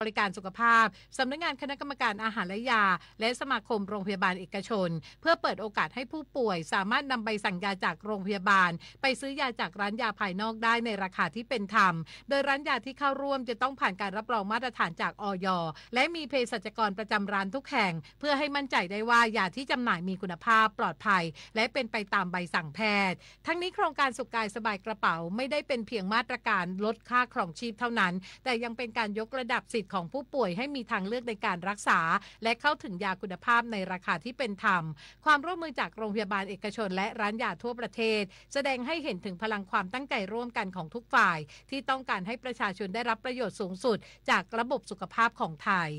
บริการสุขภาพสำนักงานคณะกรรมการอาหารและยาและสมาคมโรงพยาบาลเอกชนเพื่อเปิดโอกาสให้ผู้ป่วยสามารถนำใบสั่งยาจากโรงพยาบาลไปซื้อยาจากร้านยาภายนอกได้ในราคาที่เป็นธรรมโดยร้านยาที่เข้าร่วมจะต้องผ่านการรับรองมาตรฐานจากอย.และมีเภสัชกรประจำร้านทุกแห่งเพื่อให้มั่นใจได้ว่ายาที่จำหน่ายมีคุณภาพปลอดภัยและเป็นไปตามใบสั่งแพทย์ทั้งนี้โครงการสุขกายสบายกระเป๋าไม่ได้เป็นเพียงมาตรการลดค่าครองชีพเท่านั้นแต่ยังเป็นการยกระดับสิทธิ์ของผู้ป่วยให้มีทางเลือกในการรักษาและเข้าถึงยาคุณภาพในราคาที่เป็นธรรมความร่วมมือจากโรงพยาบาลเอกชนและร้านยาทั่วประเทศแสดงให้เห็นถึงพลังความตั้งใจร่วมกันของทุกฝ่ายที่ต้องการให้ประชาชนได้รับประโยชน์สูงสุดจากระบบสุขภาพของไทย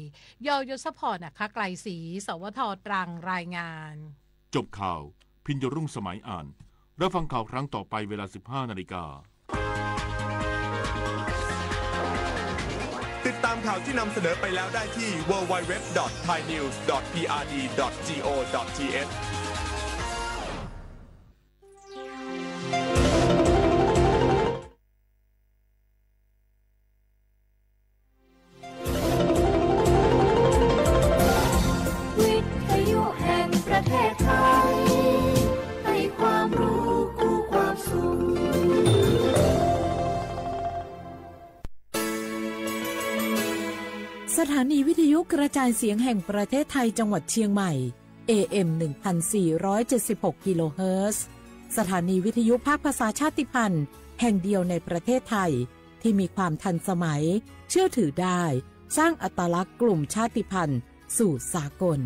ยยศพร อัครไกรศรีสวท.ตรังรายงานจบข่าวพิญญรุ่งสมัยอ่านรับฟังข่าวครั้งต่อไปเวลา 15:00 น.ติดตามข่าวที่นำเสนอไปแล้วได้ที่ www.thainews.prd.go.thสถานีวิทยุกระจายเสียงแห่งประเทศไทยจังหวัดเชียงใหม่ AM 1476 กิโลเฮิรตซ์สถานีวิทยุภาคภาษาชาติพันธุ์แห่งเดียวในประเทศไทยที่มีความทันสมัยเชื่อถือได้สร้างอัตลักษณ์กลุ่มชาติพันธุ์สู่สากล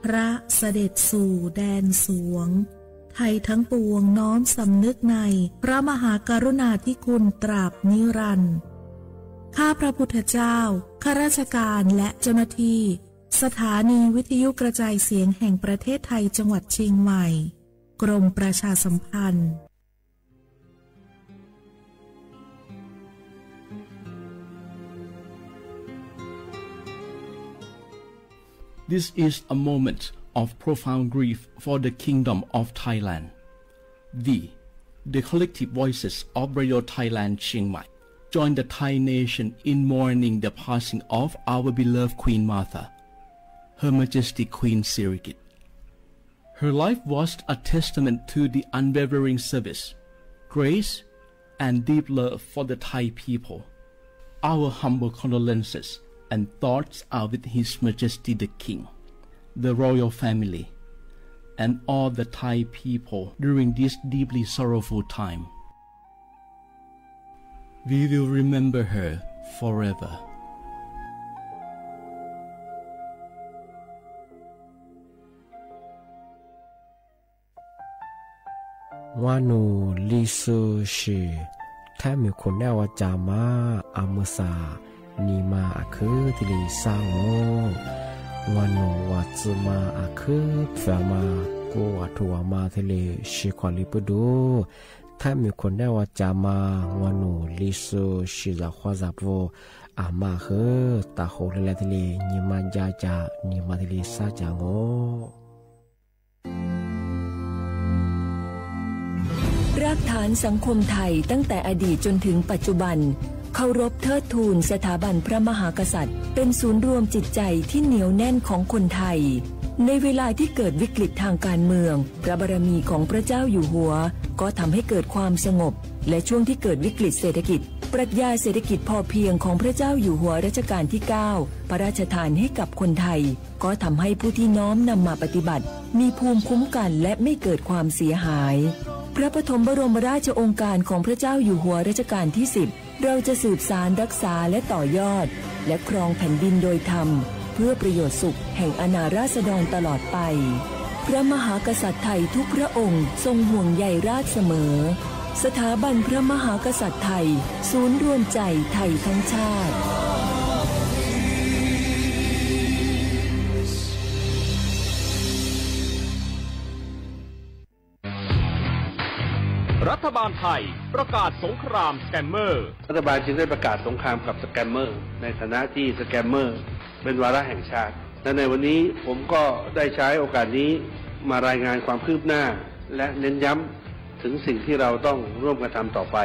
พระเสด็จสู่แดนสวงไทยทั้งปวงน้อมสำนึกในพระมหากรุณาธิคุณตราบนิรันดร์ข้าพระพุทธเจ้าข้าราชการและเจ้าหน้าที่สถานีวิทยุกระจายเสียงแห่งประเทศไทยจังหวัดเชียงใหม่กรมประชาสัมพันธ์ This is a moment of profound grief for the Kingdom of Thailand. The collective voices of Radio Thailand Chiang Mai join the Thai nation in mourning the passing of our beloved Queen Martha, Her Majesty Queen Sirikit. Her life was a testament to the unwavering service, grace, and deep love for the Thai people. Our humble condolences and thoughts are with His Majesty the King, the royal family, and all the Thai people during this deeply sorrowful time. We will remember her forever. วานูลิซูชิแท้มีคนแนวจามาอามุสานีมาอาคือทิลิซาโงวานูวัตซึมาอาคือเฟมากูวัตวมาทิลิชิควาลิปุดูแท้มีคนแนวจามาวานูลิซูชิซาควาซาโวอามาคือตาโคเลเลทิลินีมาจาจานีมาทิลิซาจาโงรากฐานสังคมไทยตั้งแต่อดีตจนถึงปัจจุบันเคารพเทิดทูนสถาบันพระมหากษัตริย์เป็นศูนย์รวมจิตใจที่เหนียวแน่นของคนไทยในเวลาที่เกิดวิกฤตทางการเมืองพระบารมีของพระเจ้าอยู่หัวก็ทำให้เกิดความสงบและช่วงที่เกิดวิกฤตเศรษฐกิจปรัชญาเศรษฐกิจพอเพียงของพระเจ้าอยู่หัวรัชกาลที่ 9พระราชทานให้กับคนไทยก็ทำให้ผู้ที่น้อมนำมาปฏิบัติมีภูมิคุ้มกันและไม่เกิดความเสียหายพระปฐมบรมราชโองการของพระเจ้าอยู่หัวรัชกาลที่ 10เราจะสืบสานรักษาและต่อยอดและครองแผ่นดินโดยธรรมเพื่อประโยชน์สุขแห่งอาณาราษฎรตลอดไปพระมหากษัตริย์ไทยทุกพระองค์ทรงห่วงใยราษฎร์เสมอสถาบันพระมหากษัตริย์ไทยศูนย์รวมใจไทยทั้งชาติรัฐบาลไทยประกาศสงครามสแกมเมอร์รัฐบาลจึงได้ประกาศสงครามกับสแกมเมอร์ในฐานะที่สแกมเมอร์เป็นวาระแห่งชาติและในวันนี้ผมก็ได้ใช้โอกาสนี้มารายงานความคืบหน้า และเน้นย้ำถึงสิ่งที่เราต้องร่วมกันทำต่อไป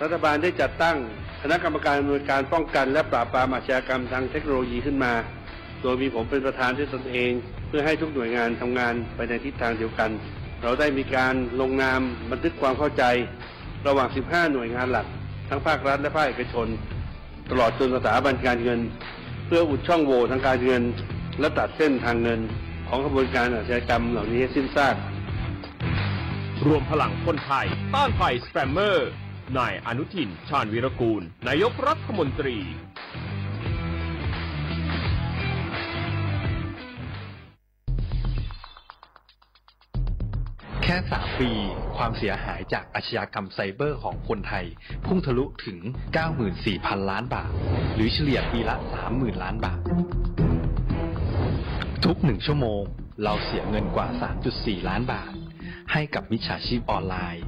รัฐบาลได้จัดตั้งคณะกรรมการอำนวยการป้องกันและปราบปรามอาชญากรรมทางเทคโนโลยีขึ้นมาโดยมีผมเป็นประธานด้วยตนเองเพื่อให้ทุกหน่วยงานทำงานไปในทิศทางเดียวกันเราได้มีการลงนามบันทึกความเข้าใจระหว่าง 15 หน่วยงานหลักทั้งภาครัฐและภาคเอกชนตลอดจนสถาบันการเงินเพื่ออุดช่องโหว่ทางการเงินและตัดเส้นทางเงินของกระบวนการอาชญากรรมเหล่านี้ให้สิ้นซากรวมพลังคนไทยต้านภัยสแปมเมอร์นายอนุทิน ชาญวีรกูลนายกรัฐมนตรีแค่3 ปีความเสียหายจากอาชญากรรมไซเบอร์ของคนไทยพุ่งทะลุถึง 94,000 ล้านบาทหรือเฉลี่ยปีละ 30,000 ล้านบาททุก1 ชั่วโมงเราเสียเงินกว่า 3.4 ล้านบาทให้กับมิจฉาชีพออนไลน์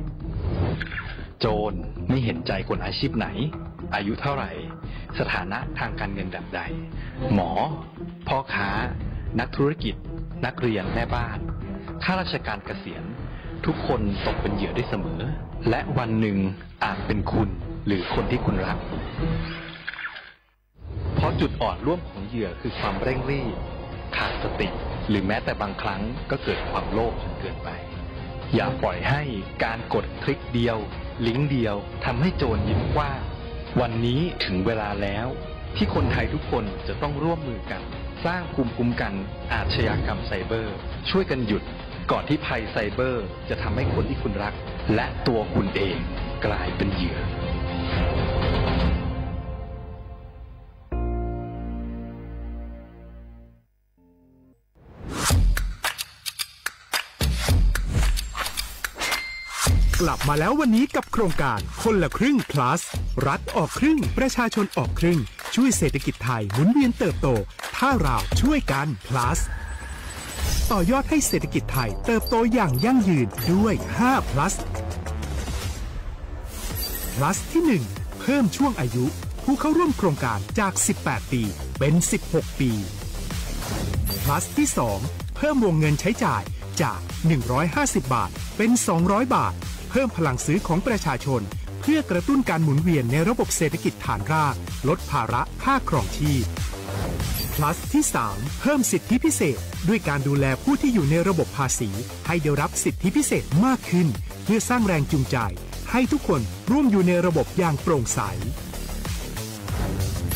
โจรไม่เห็นใจคนอาชีพไหนอายุเท่าไหร่สถานะทางการเงินแบบใดหมอพ่อค้านักธุรกิจนักเรียนแม่บ้านข้าราชการเกษียณทุกคนตกเป็นเหยื่อได้เสมอและวันหนึ่งอาจเป็นคุณหรือคนที่คุณรักเพราะจุดอ่อนร่วมของเหยื่อคือความเร่งรีบขาดสติหรือแม้แต่บางครั้งก็เกิดความโลภจนเกินไปอย่าปล่อยให้การกดคลิกเดียวลิงก์เดียวทำให้โจรยิ้มกว้างวันนี้ถึงเวลาแล้วที่คนไทยทุกคนจะต้องร่วมมือกันสร้างภูมิคุ้มกันอาชญากรรมไซเบอร์ช่วยกันหยุดก่อนที่ภัยไซเบอร์จะทำให้คนที่คุณรักและตัวคุณเองกลายเป็นเหยื่อกลับมาแล้ววันนี้กับโครงการคนละครึ่ง plus รัฐออกครึ่งประชาชนออกครึ่งช่วยเศรษฐกิจไทยหมุนเวียนเติบโตถ้าเราช่วยกัน plus ต่อยอดให้เศรษฐกิจไทยเติบโตอย่างยั่งยืนด้วย5 plus plus ที่ 1 เพิ่มช่วงอายุผู้เข้าร่วมโครงการจาก18 ปีเป็น16 ปี plus ที่ 2 เพิ่มวงเงินใช้จ่ายจาก150 บาทเป็น200 บาทเพิ่มพลังซื้อของประชาชนเพื่อกระตุ้นการหมุนเวียนในระบบเศรษฐกิจฐานรากลดภาระค่าครองชีพ plus ที่ 3 เพิ่มสิทธิพิเศษด้วยการดูแลผู้ที่อยู่ในระบบภาษีให้ได้รับสิทธิพิเศษมากขึ้นเพื่อสร้างแรงจูงใจให้ทุกคนร่วมอยู่ในระบบอย่างโปร่งใส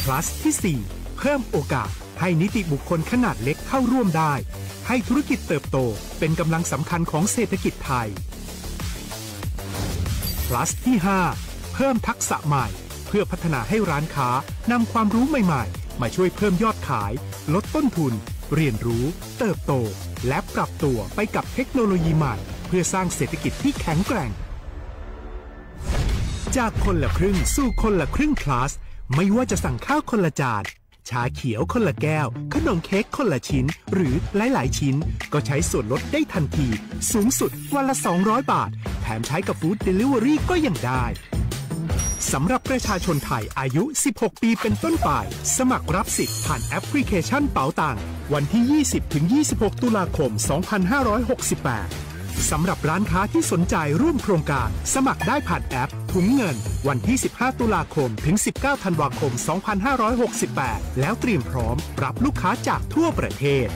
plus ที่ 4 เพิ่มโอกาสให้นิติบุคคลขนาดเล็กเข้าร่วมได้ให้ธุรกิจเติบโตเป็นกำลังสำคัญของเศรษฐกิจไทย plus ที่ 5 เพิ่มทักษะใหม่เพื่อพัฒนาให้ร้านค้านำความรู้ใหม่ๆมาช่วยเพิ่มยอดขายลดต้นทุนเรียนรู้เติบโตและปรับตัวไปกับเทคโนโลยีใหม่เพื่อสร้างเศรษฐกิจที่แข็งแกร่งจากคนละครึ่งสู่คนละครึ่ง plus ไม่ว่าจะสั่งข้าวคนละจานชาเขียวคนละแก้วขนมเค้กคนละชิ้นหรือหลายๆชิ้นก็ใช้ส่วนลดได้ทันทีสูงสุดวันละ200 บาทแถมใช้กับฟู้ดเดลิเวอรี่ก็ยังได้สำหรับประชาชนไทยอายุ16 ปีเป็นต้นไปสมัครรับสิทธิ์ผ่านแอปพลิเคชันเป๋าตังค์วันที่ 20-26 ตุลาคม 2568 สำหรับร้านค้าที่สนใจร่วมโครงการสมัครได้ผ่านแอปถุงเงินวันที่ 15 ตุลาคมถึง 19 ธันวาคม 2568 แล้วเตรียมพร้อมรับลูกค้าจากทั่วประเทศ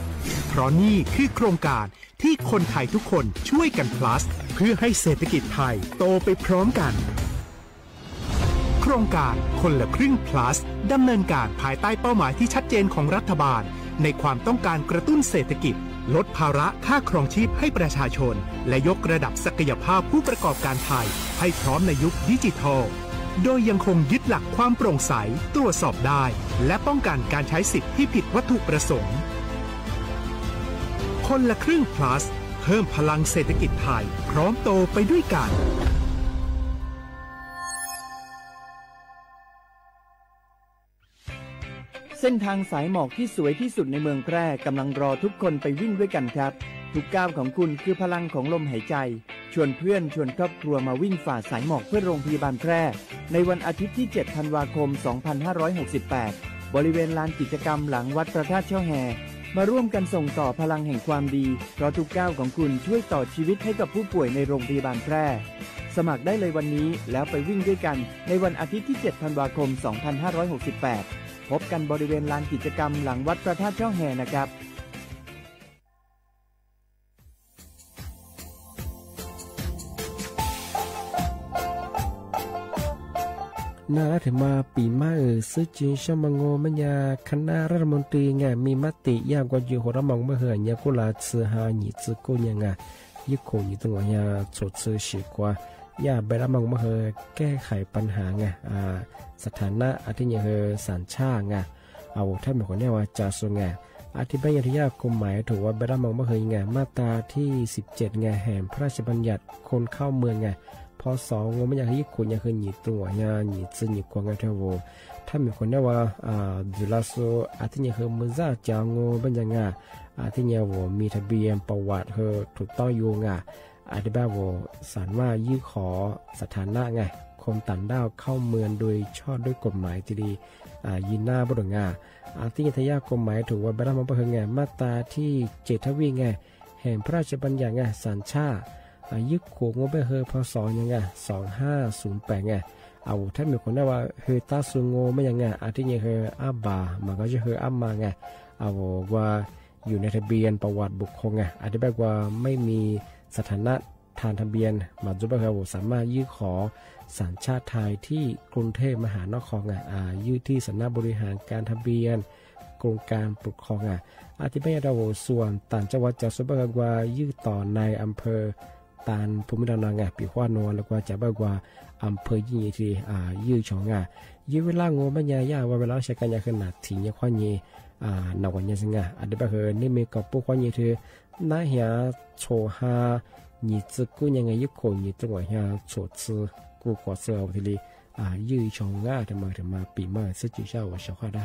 เพราะนี่คือโครงการที่คนไทยทุกคนช่วยกัน plus เพื่อให้เศรษฐกิจไทยโตไปพร้อมกันโครงการคนละครึ่ง plus ดำเนินการภายใต้เป้าหมายที่ชัดเจนของรัฐบาลในความต้องการกระตุ้นเศรษฐกิจลดภาระค่าครองชีพให้ประชาชนและยกระดับศักยภาพผู้ประกอบการไทยให้พร้อมในยุคดิจิทัลโดยยังคงยึดหลักความโปร่งใสตรวจสอบได้และป้องกันการใช้สิทธิที่ผิดวัตถุประสงค์คนละครึ่ง plus เพิ่มพลังเศรษฐกิจไทยพร้อมโตไปด้วยกันเส้นทางสายหมอกที่สวยที่สุดในเมืองแพร่กำลังรอทุกคนไปวิ่งด้วยกันครับทุกก้าวของคุณคือพลังของลมหายใจชวนเพื่อนชวนครอบครัวมาวิ่งฝ่าสายหมอกเพื่อโรงพยาบาลแพร่ในวันอาทิตย์ที่ 7 ธันวาคม 2568 บริเวณลานกิจกรรมหลังวัดพระธาตุช่อแฮ มาร่วมกันส่งต่อพลังแห่งความดีเพราะทุกก้าวของคุณช่วยต่อชีวิตให้กับผู้ป่วยในโรงพยาบาลแพร่สมัครได้เลยวันนี้แล้วไปวิ่งด้วยกันในวันอาทิตย์ที่ 7 ธันวาคม 2568 พบกันบริเวณลานกิจกรรมหลังวัดพระธาตุช่อแฮนะครับน่าถึงมาปีมาซื้อจีชมังโงมัญญาคณะรัฐมนตรีไงมีมติยากกว่าอยู่หัวมองเมื่อเหื่อยกุลาซื้อหาหนีซื้อกูยังไงยึดโขอยู่ตรงนี้สดซื้อฉีกว่าย่าไปรับมองเมื่อเหื่อยแก้ไขปัญหาไงสถานะอาทิตย์ยังเหื่อยสัญชาติไงเอาถ้ามีคนเนี่ยว่าจะส่งไงอธิบายที่ยากกฎหมายถือว่าไปรับมองเมื่อเหื่อยไงมาตราที่17ไงแห่งพระราชบัญญัติคนเข้าเมืองไงพอสองไม่อยากให้ญี่ปุ่นอยากให้หนีตัวเนี่ยหนีซื้อหนีกวางกันเท่าโวถ้ามีคนเนี่ยว่าดูแลโซอาทิตย์เนี่ยมือจ่าจางโง่เป็นยังไงอาทิตย์เนี่ยโวมีทะเบียนประวัติเธอถูกต้องอยู่ไงอธิบายโวสารว่ายื่นขอสถานะไงคนต่างด้าวเข้าเมืองโดยชอบด้วยกฎหมายที่ดียินหน้าบุรุษไงอาทิตย์ทยากฎหมายถือว่าไปรับมาเพื่อไงมาตราที่7ทวีไงแห่งพระราชบัญญัติไงสัญชาติยึดโขงงไปเฮอพศยังไง2508ไงเอาถ้ามีคนได้ว่าเฮอตาซุงโงไม่ยังไงอาทิตย์ยังเฮออาบามันก็จะเฮออามาไงเอาว่าอยู่ในทะเบียนประวัติบุคคลไงอธิบายว่าไม่มีสถานะทางทะเบียนมาจุบเฮอสามารถยื่นขอสัญชาติไทยที่กรุงเทพมหานครไงยื่นที่สำนักบริหารการทะเบียนกรมการปกครองไงอธิบายเราส่วนต่างจังหวัดจะจุบเฮอว่ายื่นต่อในอำเภอตานภูมิลำเนาไงปีขวานวแล้วก็จะบอกว่าอำเภอยี่ที่ยื้อชองไงยื้อเวลางูมันยาว่าเวลาใช้กันยาขนาดถี่เนี่ยควานยี่นวันยังสิงะอดีตเฮนี่มีกับพวกควานยี่ที่น่าเหียโชฮายี่จื้อกูยังไงยุคโขยี่จังหวะเหียโชจื้อกูกว่าเสือทีนี้ยื้อชองง่าทำมาปีมาซึ่งจีเช่าว่าชาวข้าได้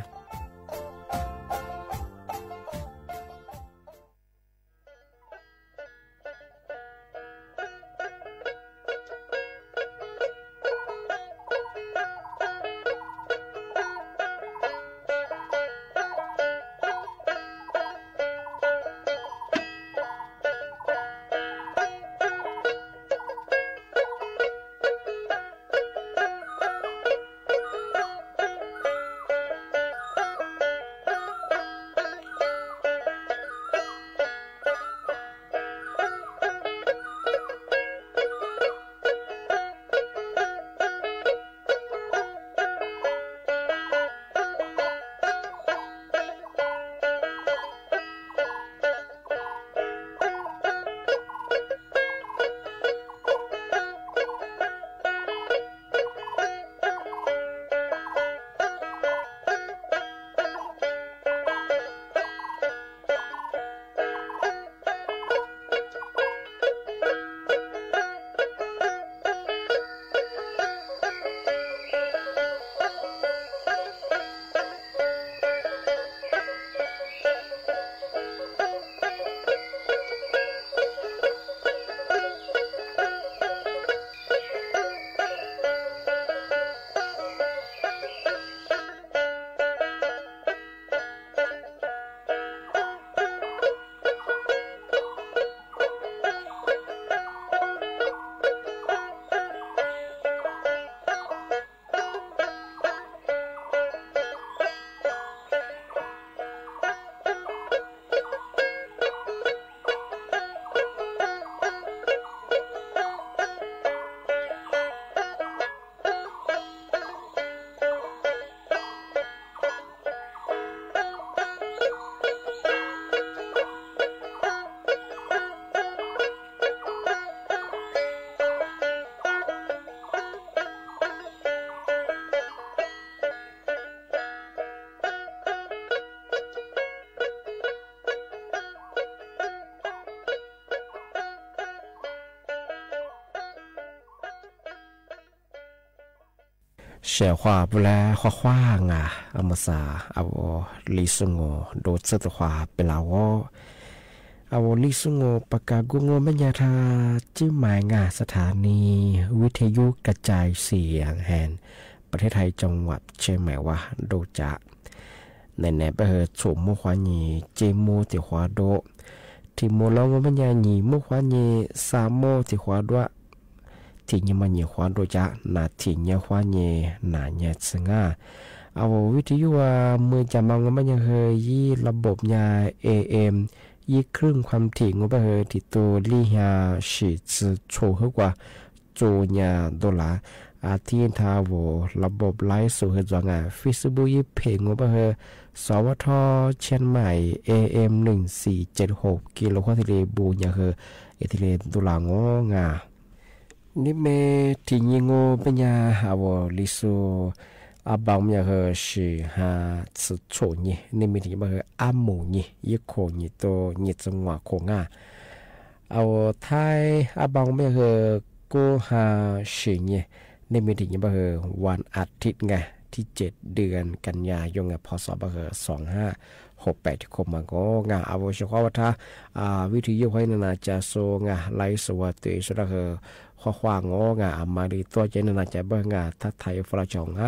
เสียว่าเวลาคว้างอามาซาเอาลิซุงโงโดดเสตว่าเป็นลาวเอาลิซุงโงปากกากุงโงมัญญาธาจิ้มหมายสถานีวิทยุกระจายเสียงแห่งประเทศไทยจังหวัดเชียงใหม่ว่าโดจะ ในไปเหอโฉมมุขวานีเจโมติขวาโดที่โมลองปัญญานีมุขวานีสามโมติขวาด้วยที่ยมันยีขวาโดจะนาที่ยขวานีนาเนี่ยสง่าเอาวิทยุว่ามือจะมังมันยังเฮยี่ระบบยา AM ยี่ครึ่งความถี่งบเฮที่ตัวลี่ฮาฉีดโชว์กว่าโจญาดอลลาร์อาทิตย์ทาวระบบไลฟ์สู่เฮจงาฟิสบุยเพงงบเฮสวทเชียงใหม่ AM 1476กิโลวัตต์ทะเลบูญาเฮเอทิเลดอลลาร์งงานิเมที่ยิงโงปัญญาหาวลิซูอาบางอย่างคือสิหาสุดโฉนี่นี่มีที่มาคืออาหมูนี่ยี่โคนี่ตัวนี่จังหวะโคง่าเอาไทยอาบางอย่างคือกูหาสินี่นี่มีที่มาคือวันอาทิตย์ไงที่7 เดือนกันยายนพศบคือ2568ที่คมมาก็งาเอาเฉพาะว่าถ้าวิธียุให้นาจะโซงาไลสวัสดิ์สุดคือข้อความงงามาดีตัวเจนนาจะเบิ่งงาทักไทยฟราจง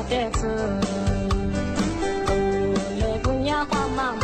这次来姑娘花马木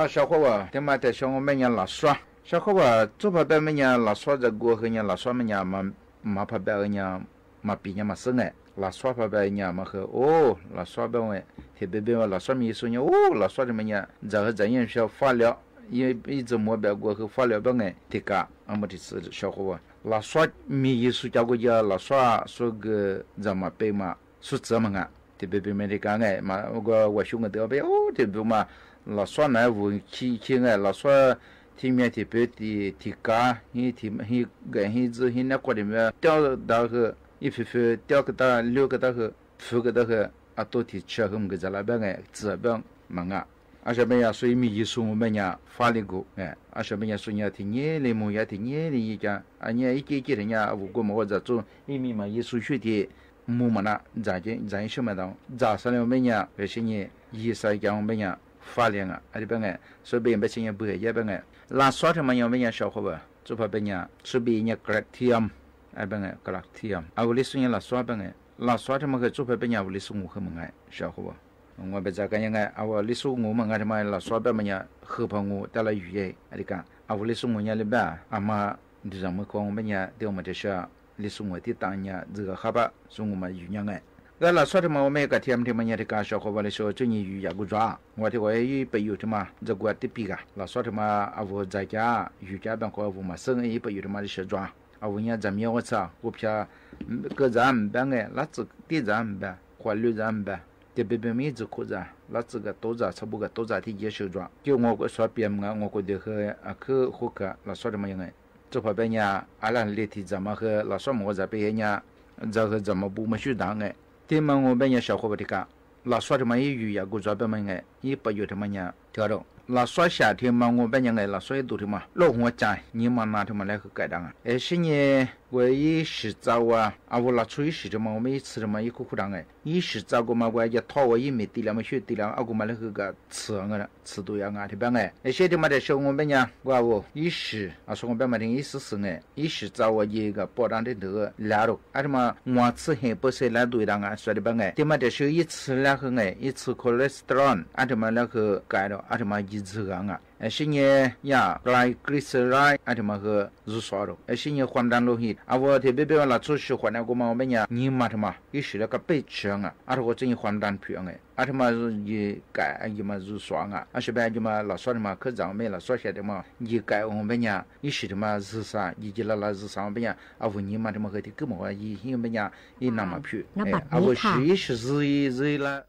小伙伴，他妈的，像我们家老耍，小伙伴，做怕别们家老耍在过后，人老耍们家嘛怕别人家嘛比人嘛生哎，老耍怕别人家嘛和哦，老耍别人，特别别老耍米说呢，哦，老耍的们家，然后咱也需要发了，一直没别过后发了别人，这个俺们的是小伙伴，老耍米说叫过家老耍说个怎么背嘛，说怎么啊，特别别没的干哎嘛，我兄弟都别哦，特别嘛。老耍那屋去哎，老耍体面体白体干，体干子那锅里面吊到个一批批吊个到6个到个4个到个啊，都体吃很个在那边哎，这边忙啊，而且边呀，所以米一说我们呀发力过哎，而且边呀说呀体年里么呀体年里一家，啊你一节人家无过么或者做一米嘛一数学的。木嘛那咱什么的，早上了边呀，而且呢，一三讲边呀。发亮啊，啊这边哎，所以别人也不会也边哎，拉耍他们要边小伙伴，做怕边呀，所以别人格拉提姆，啊边哎格拉提姆，啊我哩说人拉耍边哎，拉耍他们个做怕边呀我哩说我很猛哎，小伙伴，我别在干样哎，啊我哩说我猛哎他们拉耍边呀，合朋我带来语言，啊你看，啊我哩说我伢哩边，啊嘛你让我讲我边呀，对我们这些，哩说我的当伢这个好吧，说我们语言哎。拉耍的嘛，我们个天天嘛，伢的干小伙伴的时候，最近鱼也不抓，我的我也不有的嘛，这个的比个，拉耍的嘛，啊我在家鱼家边和我嘛生意不有的嘛的小抓，啊我伢咱们我操，我偏个咱边个，那这地咱边，花绿咱边，这边没子裤子，那这个多子差不多多子的也小抓，就我个耍边嘛，我觉得和啊去火个拉耍的嘛样个，这旁边伢阿拉立体咱们和拉耍么在边伢，这个咱们不么学当个。天嘛我们家小伙伴的讲，老耍的嘛也有呀，古早边们哎，也不有的嘛呀，听到。老耍夏天嘛我们家哎，老耍一多的嘛，老我讲，你嘛拿他们来去改当啊。哎，是呢，我一洗澡啊，啊我拿出一洗的嘛，我们一吃的嘛一苦苦当哎，一洗澡过嘛我也掏我一没地了嘛，学地了，啊我嘛来去个吃个吃多样啊，这边哎，哎现在嘛的时候我们家我一洗，啊说我边嘛的一洗哎，一洗澡我一个包当的头拉了，啊他妈我吃很不是拉对当啊，说的边哎，他妈的时候一吃了去哎，一吃 cholesterol， 啊他妈那去改了，啊他妈一吃个啊。是呢呀，来 glyceride 啊，他们和入刷了。是呢，换单路去，啊，我特别别了出去换那个嘛，我们呀，你嘛他妈，也是那个背枪啊，啊，我真换单票哎，啊，他妈也改，也嘛入刷啊，啊，是不然就嘛老刷的嘛，可长没了刷下的嘛，也改我们呀，也是他妈日啥，也就日啥我们呀，啊，我你嘛他妈和的根本话，也我们呀，也那么票，哎，啊，我是也是日啦。